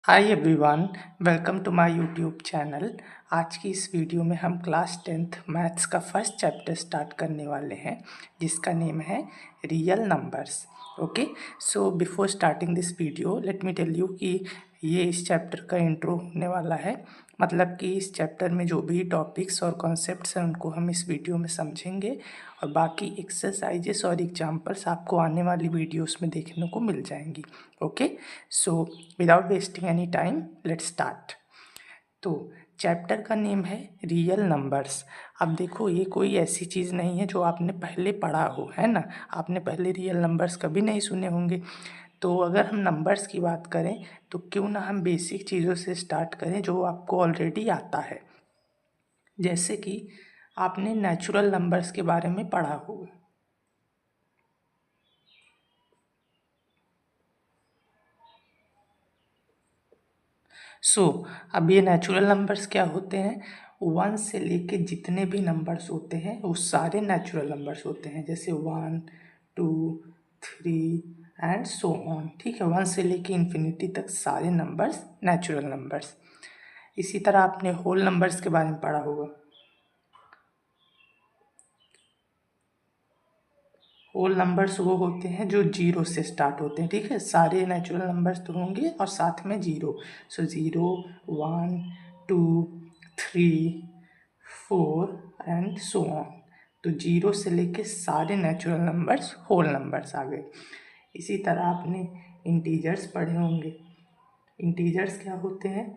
Hi everyone, welcome to my YouTube channel. आज की इस वीडियो में हम क्लास 10th मैथ्स का फर्स्ट चैप्टर स्टार्ट करने वाले हैं, जिसका नेम है real numbers. Okay, so before starting this video let me tell you कि ये इस चैप्टर का इंट्रो होने वाला है। मतलब कि इस चैप्टर में जो भी टॉपिक्स और कॉन्सेप्ट्स हैं उनको हम इस वीडियो में समझेंगे और बाकी एक्सरसाइजेस और एग्जांपल्स आपको आने वाली वीडियोस में देखने को मिल जाएंगी। Okay, so without wasting any time let's start. तो चैप्टर का नेम है रियल नंबर्स। अब देखो, ये कोई ऐसी चीज़ नहीं है जो आपने पहले पढ़ा हो, है ना। आपने पहले रियल नंबर्स कभी नहीं सुने होंगे। तो अगर हम नंबर्स की बात करें तो क्यों ना हम बेसिक चीज़ों से स्टार्ट करें जो आपको ऑलरेडी आता है। जैसे कि आपने नेचुरल नंबर्स के बारे में पढ़ा होगा। अब ये नेचुरल नंबर्स क्या होते हैं? 1 से लेके जितने भी नंबर्स होते हैं वो सारे नेचुरल नंबर्स होते हैं। जैसे 1, 2, 3 एंड सो ऑन। ठीक है, 1 से लेके इन्फिनिटी तक सारे नंबर्स नेचुरल नंबर्स। इसी तरह आपने होल नंबर्स के बारे में पढ़ा होगा। होल नंबर्स वो होते हैं जो जीरो से स्टार्ट होते हैं। ठीक है, सारे नेचुरल नंबर्स तो होंगे और साथ में जीरो। 0, 1, 2, 3, 4 and so on. तो जीरो से लेके सारे नेचुरल नंबर्स होल नंबर्स आ गए। इसी तरह आपने इंटीजर्स पढ़े होंगे। इंटीजर्स क्या होते हैं?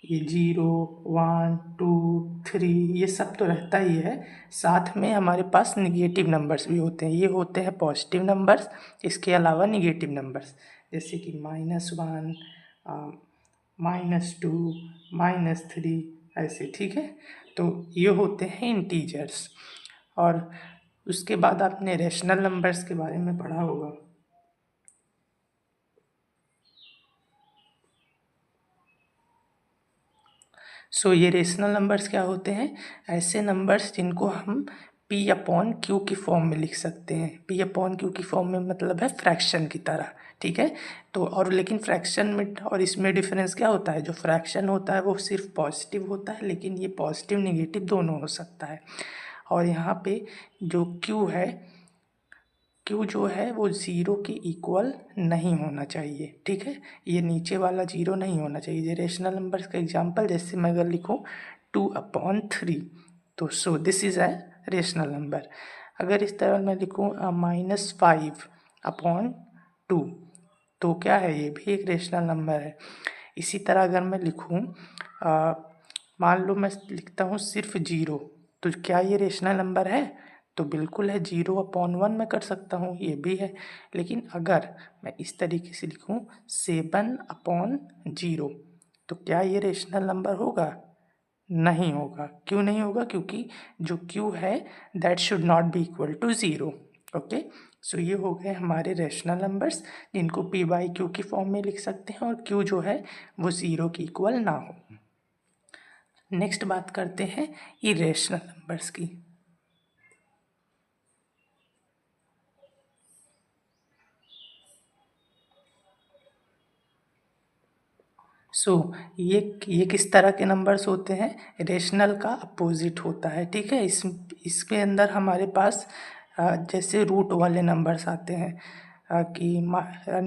ये 0, 1, 2, 3 ये सब तो रहता ही है। साथ में हमारे पास निगेटिव नंबर्स भी होते हैं। ये होते हैं पॉजिटिव नंबर्स। इसके अलावा निगेटिव नंबर्स जैसे कि -1, -2, -3 ऐसे। ठीक है, तो ये होते हैं इंटीजर्स। और उसके बाद आपने रेशनल नंबर्स के बारे में पढ़ा होगा। ये रेशनल नंबर्स क्या होते हैं? ऐसे नंबर्स जिनको हम P/Q की फॉर्म में लिख सकते हैं। P/Q की फॉर्म में मतलब है फ्रैक्शन की तरह। ठीक है, तो और लेकिन फ्रैक्शन में और इसमें डिफरेंस क्या होता है? जो फ्रैक्शन होता है वो सिर्फ पॉजिटिव होता है, लेकिन ये पॉजिटिव निगेटिव दोनों हो सकता है। और यहाँ पे जो Q है, Q जो है वो ज़ीरो के इक्वल नहीं होना चाहिए। ठीक है, ये नीचे वाला जीरो नहीं होना चाहिए। ये रेशनल नंबर्स का एग्जांपल, जैसे मैं अगर लिखूँ 2/3, तो this is a rational number. अगर इस तरह मैं लिखूँ -5/2, तो क्या है? ये भी एक रेशनल नंबर है। इसी तरह अगर मैं लिखूँ मान लो मैं लिखता हूँ सिर्फ जीरो, तो क्या ये रेशनल नंबर है? तो बिल्कुल है। 0/1 मैं कर सकता हूँ, ये भी है। लेकिन अगर मैं इस तरीके से लिखूँ 7/0, तो क्या ये रेशनल नंबर होगा? नहीं होगा। क्यों नहीं होगा? क्योंकि जो Q है that should not be equal to zero. Okay, ये हो गए हमारे रेशनल नंबर्स, जिनको P/Q की फॉर्म में लिख सकते हैं और Q जो है वो ज़ीरो की इक्वल ना हो। नेक्स्ट बात करते हैं इरेशनल नंबर्स की। ये किस तरह के नंबर्स होते हैं? रेशनल का अपोजिट होता है। ठीक है, इसके अंदर हमारे पास जैसे रूट वाले नंबर्स आते हैं, कि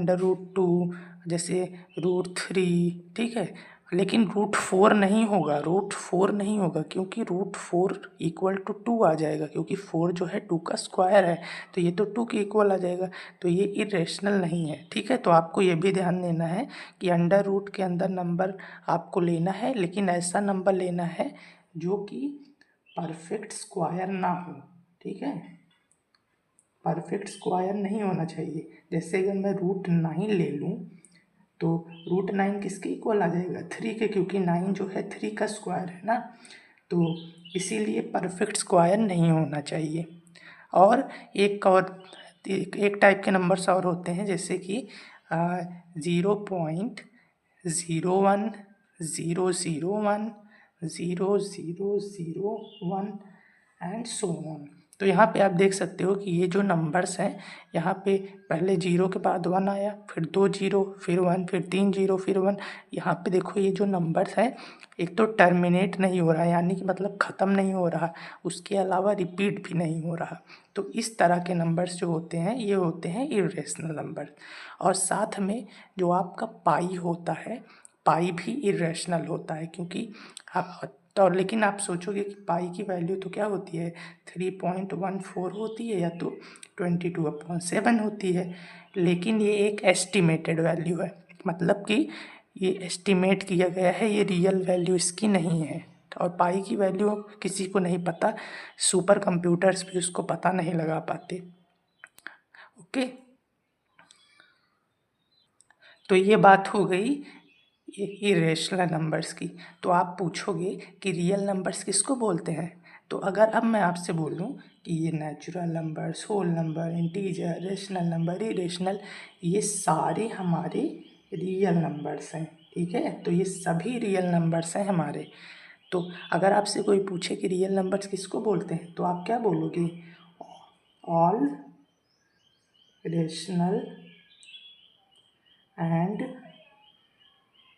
√2, जैसे √3। ठीक है, लेकिन √4 नहीं होगा। √4 नहीं होगा क्योंकि √4 इक्वल टू 2 आ जाएगा, क्योंकि 4 जो है 2 का स्क्वायर है, तो ये तो 2 के इक्वल आ जाएगा। तो ये इरेशनल नहीं है। ठीक है, तो आपको ये भी ध्यान देना है कि अंडर रूट के अंदर नंबर आपको लेना है, लेकिन ऐसा नंबर लेना है जो कि परफेक्ट स्क्वायर ना हो। ठीक है, परफेक्ट स्क्वायर नहीं होना चाहिए। जैसे अगर मैं √9 ले लूँ, तो √9 किसके इक्वल आ जाएगा? 3 के, क्योंकि 9 जो है 3 का स्क्वायर है ना। तो इसीलिए परफेक्ट स्क्वायर नहीं होना चाहिए। और एक टाइप के नंबर्स और होते हैं, जैसे कि 0.01, 001, 0001 एंड सो ऑन। तो यहाँ पे आप देख सकते हो कि ये जो नंबर्स हैं, यहाँ पे पहले 0 के बाद 1 आया, फिर 2 0, फिर 1, फिर 3 0, फिर 1। यहाँ पे देखो ये जो नंबर्स हैं, एक तो टर्मिनेट नहीं हो रहा है, यानी कि मतलब ख़त्म नहीं हो रहा, उसके अलावा रिपीट भी नहीं हो रहा। तो इस तरह के नंबर्स जो होते हैं, ये होते हैं इरेशनल नंबर। और साथ में जो आपका पाई होता है, पाई भी इरेशनल होता है, क्योंकि तो लेकिन आप सोचोगे कि पाई की वैल्यू तो क्या होती है, 3.14 होती है या तो 22/7 होती है। लेकिन ये एक एस्टिमेटेड वैल्यू है, मतलब कि ये एस्टिमेट किया गया है, ये रियल वैल्यू इसकी नहीं है। और पाई की वैल्यू किसी को नहीं पता, सुपर कंप्यूटर्स भी उसको पता नहीं लगा पाते। ओके, तो ये बात हो गई इरेशनल नंबर्स की। तो आप पूछोगे कि रियल नंबर्स किसको बोलते हैं। तो अगर अब मैं आपसे बोलूं कि ये natural numbers, whole number, integer, rational number, irrational, ये सारे हमारे रियल नंबर्स हैं, ठीक है। तो ये सभी रियल नंबर्स हैं हमारे। तो अगर आपसे कोई पूछे कि रियल नंबर्स किसको बोलते हैं, तो आप क्या बोलोगे, all rational and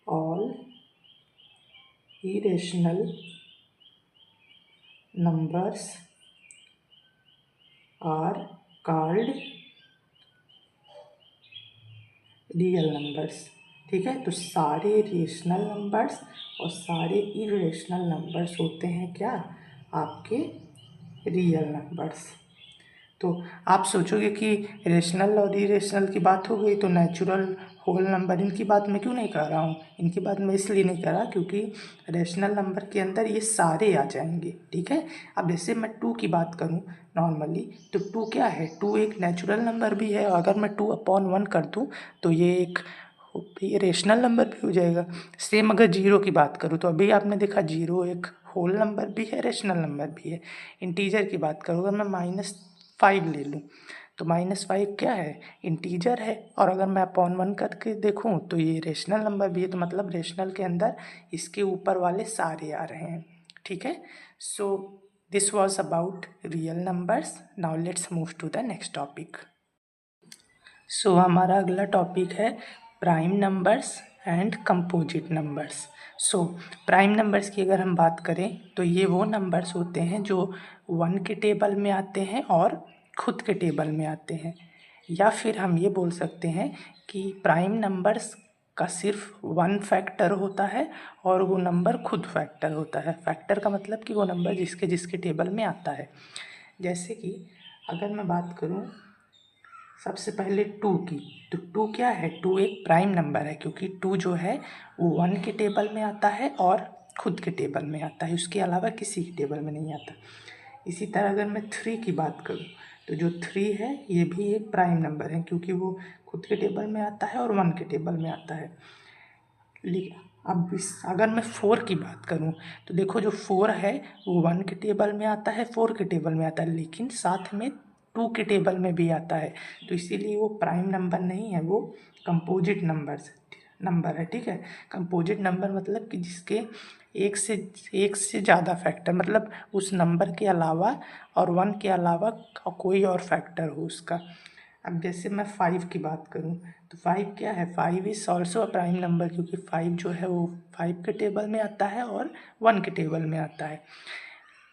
all irrational numbers are called real numbers, ठीक है। तो सारे रेशनल नंबर्स और सारे इरेशनल नंबर्स होते हैं क्या, आपके रियल नंबर्स। तो आप सोचोगे कि रेशनल और इरेशनल की बात हो गई, तो नेचुरल, होल नंबर, इनकी बात मैं क्यों नहीं कर रहा हूँ। इनकी बात मैं इसलिए नहीं कर रहा क्योंकि रेशनल नंबर के अंदर ये सारे आ जाएंगे, ठीक है। अब जैसे मैं 2 की बात करूँ नॉर्मली, तो 2 क्या है, 2 एक नेचुरल नंबर भी है। अगर मैं 2/1 कर दूँ तो ये रेशनल नंबर भी हो जाएगा। सेम अगर 0 की बात करूँ तो अभी आपने देखा 0 एक होल नंबर भी है, रेशनल नंबर भी है। इंटीजर की बात करूँ, अगर मैं -5 ले लूँ तो -5 क्या है, इंटीजर है। और अगर मैं अपॉन 1 करके देखूँ तो ये रेशनल नंबर भी है। तो मतलब रेशनल के अंदर इसके ऊपर वाले सारे आ रहे हैं, ठीक है। So this was about real numbers. Now let's move to the next topic. So हमारा अगला टॉपिक है prime numbers and composite numbers. So prime numbers की अगर हम बात करें तो ये वो नंबर्स होते हैं जो 1 के टेबल में आते हैं और खुद के टेबल में आते हैं। या फिर हम ये बोल सकते हैं कि प्राइम नंबर्स का सिर्फ 1 फैक्टर होता है और वो नंबर खुद फैक्टर होता है। फैक्टर का मतलब कि वो नंबर जिसके जिसके टेबल में आता है। जैसे कि अगर मैं बात करूँ सबसे पहले 2 की, तो 2 क्या है, 2 एक प्राइम नंबर है, क्योंकि 2 जो है वो 1 के टेबल में आता है और खुद के टेबल में आता है, उसके अलावा किसी के टेबल में नहीं आता। इसी तरह अगर मैं 3 की बात करूँ तो जो 3 है ये भी एक प्राइम नंबर है, क्योंकि वो खुद के टेबल में आता है और 1 के टेबल में आता है। अब अगर मैं 4 की बात करूं तो देखो जो 4 है वो 1 के टेबल में आता है, 4 के टेबल में आता है, लेकिन साथ में 2 के टेबल में भी आता है। तो इसीलिए वो प्राइम नंबर नहीं है, वो कंपोजिट नंबर है, ठीक है। कंपोजिट नंबर मतलब कि जिसके एक से ज़्यादा फैक्टर, मतलब उस नंबर के अलावा और 1 के अलावा कोई और फैक्टर हो उसका। अब जैसे मैं 5 की बात करूं तो 5 क्या है, 5 is also a prime number, क्योंकि 5 जो है वो 5 के टेबल में आता है और 1 के टेबल में आता है।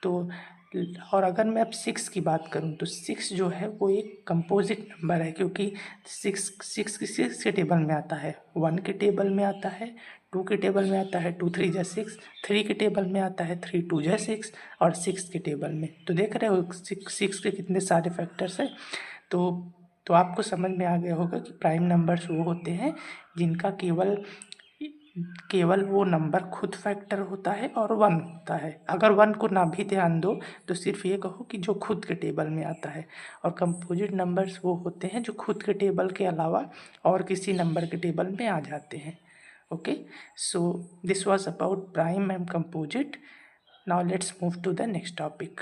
तो और अगर मैं अब 6 की बात करूं तो 6 जो है वो एक कंपोजिट नंबर है, क्योंकि 6 के टेबल में आता है, 1 के टेबल में आता है, 2 के टेबल में आता है, 2 3 जा 6, 3 के टेबल में आता है, 3 2 जा 6 और 6 के टेबल में। तो देख रहे हो 6 के कितने सारे फैक्टर्स हैं। तो आपको समझ में आ गया होगा कि प्राइम नंबर्स वो होते हैं जिनका केवल वो नंबर खुद फैक्टर होता है और 1 होता है। अगर 1 को ना भी ध्यान दो तो सिर्फ ये कहो कि जो खुद के टेबल में आता है। और कंपोजिट नंबर्स वो होते हैं जो खुद के टेबल के अलावा और किसी नंबर के टेबल में आ जाते हैं। Okay, so this was about prime and composite. Now let's move to the next topic.